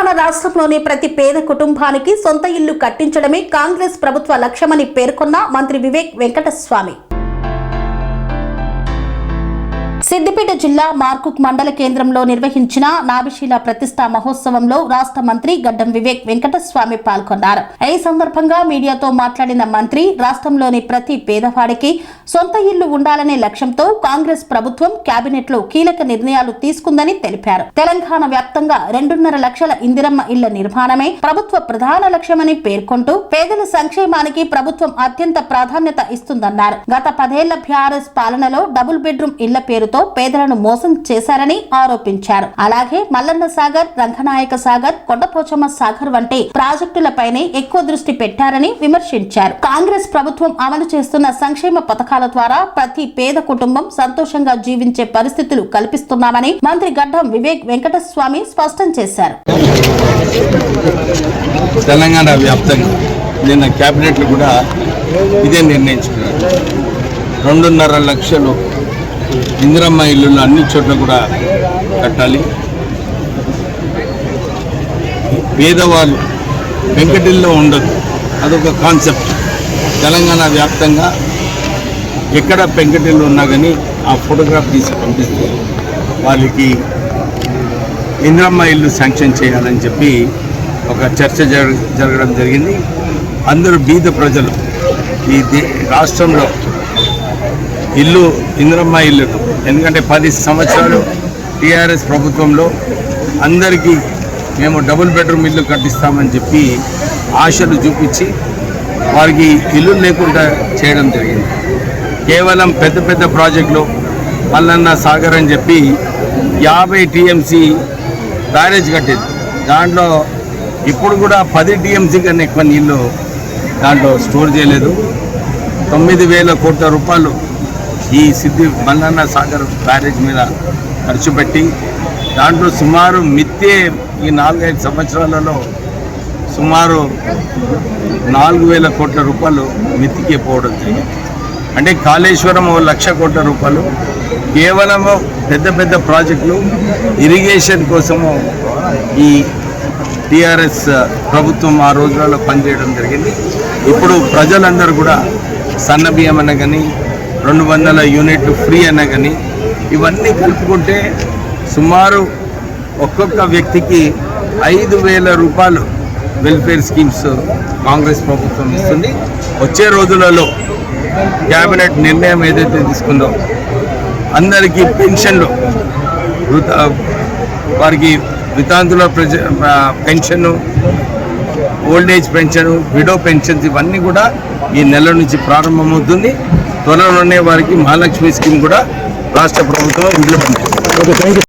తెలంగాణ రాష్ట్రంలోని ప్రతి పేద కుటుంబానికి సొంత ఇల్లు కట్టించడమే కాంగ్రెస్ ప్రభుత్వ లక్ష్యమని పేర్కొన్న మంత్రి వివేక్ వెంకటస్వామి సిద్దిపేట జిల్లా మార్కుక్ మండల కేంద్రంలో నిర్వహించిన నాభిశీల ప్రతిష్ఠా మహోత్సవంలో రాష్ట్ర మంత్రి గడ్డం వివేక్ వెంకటస్వామి పాల్గొన్నారు. ఈ సందర్భంగా మీడియాతో మాట్లాడిన మంత్రి రాష్ట్రంలోని ప్రతి పేదవాడికి సొంత ఇల్లు ఉండాలనే లక్ష్యంతో కాంగ్రెస్ ప్రభుత్వం కేబినెట్ లో కీలక నిర్ణయాలు తీసుకుందని తెలిపారు. తెలంగాణ వ్యాప్తంగా 2.5 లక్షల ఇందిరమ్మ ఇళ్ల నిర్మాణమే ప్రభుత్వ ప్రధాన లక్ష్యమని పేర్కొంటూ పేదల సంక్షేమానికి ప్రభుత్వం అత్యంత ప్రాధాన్యత ఇస్తుందన్నారు. గత 10 ఏళ్ల బీఆర్ఎస్ పాలనలో డబుల్ బెడ్రూమ్ ఇళ్ల పేరుతో పేదలను మోసం చేశారని ఆరోపించారు. అలాగే మల్లన్న సాగర్, రంగనాయక సాగర్, కొండపోచమ్మ సాగర్ వంటి ప్రాజెక్టులపైనే ఎక్కువ దృష్టి పెట్టారని విమర్శించారు. కాంగ్రెస్ ప్రభుత్వం అమలు చేస్తున్న సంక్షేమ పథకాల ద్వారా ప్రతి పేద కుటుంబం సంతోషంగా జీవించే పరిస్థితులు కల్పిస్తున్నామని మంత్రి గడ్డం వివేక్ వెంకటస్వామి స్పష్టం చేశారు. తెలంగాణ వ్యాప్తంగా నిన్న కేబినెట్లు కూడా ఇదే నిర్ణయించుకున్నారు. 2.5 లక్షలు ఇందిరమ్మ ఇల్లు అన్ని చోట్ల కూడా కట్టాలి. పేదవాళ్ళు వెంకటిల్లో ఉండదు, అదొక కాన్సెప్ట్. తెలంగాణ వ్యాప్తంగా ఎక్కడ పెంకటిల్లు ఉన్నా కానీ ఆ ఫోటోగ్రాఫ్ తీసి పంపిస్తే వాళ్ళకి ఇందిరమ్మ ఇల్లు శాంక్షన్ చేయాలని చెప్పి ఒక చర్చ జరగడం జరిగింది. అందరూ బీద ప్రజలు ఈ రాష్ట్రంలో ఇల్లు ఇందిరమ్మ ఇల్లు, ఎందుకంటే 10 సంవత్సరాలు టీఆర్ఎస్ ప్రభుత్వంలో అందరికీ మేము డబుల్ బెడ్రూమ్ ఇల్లు కట్టిస్తామని చెప్పి ఆశలు చూపించి వారికి ఇల్లు లేకుండా చేయడం జరిగింది. కేవలం పెద్ద పెద్ద ప్రాజెక్టులు మల్లన్న సాగర్ అని చెప్పి 50 టీఎంసీ బ్యారేజ్ కట్టేది. దాంట్లో ఇప్పుడు కూడా 10 టీఎంసీ కన్నా ఎక్కువ నీళ్ళు దాంట్లో స్టోర్ చేయలేదు. 9,000 కోట్ల రూపాయలు ఈ మల్లన్న సాగర్ బ్యారేజ్ మీద ఖర్చు పెట్టి దాంట్లో సుమారు మిత్తే ఈ 4-5 సంవత్సరాలలో సుమారు 4,000 కోట్ల రూపాయలు మిత్తికే పోవడం జరిగింది. అంటే కాళేశ్వరం 1,00,000 కోట్ల రూపాయలు కేవలము పెద్ద పెద్ద ప్రాజెక్టులు ఇరిగేషన్ కోసము ఈ టీఆర్ఎస్ ప్రభుత్వం ఆ రోజులలో పనిచేయడం జరిగింది. ఇప్పుడు ప్రజలందరూ కూడా సన్న బియ్యం అన్న కానీ 200 యూనిట్లు ఫ్రీ అన్నా కానీ ఇవన్నీ కలుపుకుంటే సుమారు ఒక్కొక్క వ్యక్తికి 5,000 రూపాయలు వెల్ఫేర్ స్కీమ్స్ కాంగ్రెస్ ప్రభుత్వం ఇస్తుంది. వచ్చే రోజులలో క్యాబినెట్ నిర్ణయం ఏదైతే తీసుకుందో అందరికీ పెన్షన్లు, వారికి వితాంతుల pension, old age pension, widow pensions ఇవన్నీ కూడా ఈ నెల నుంచి ప్రారంభమవుతుంది. త్వరలోనే వారికి మహాలక్ష్మి స్కీమ్ కూడా రాష్ట్ర ప్రభుత్వం ఇంప్లిమెంట్ చేస్తుంది.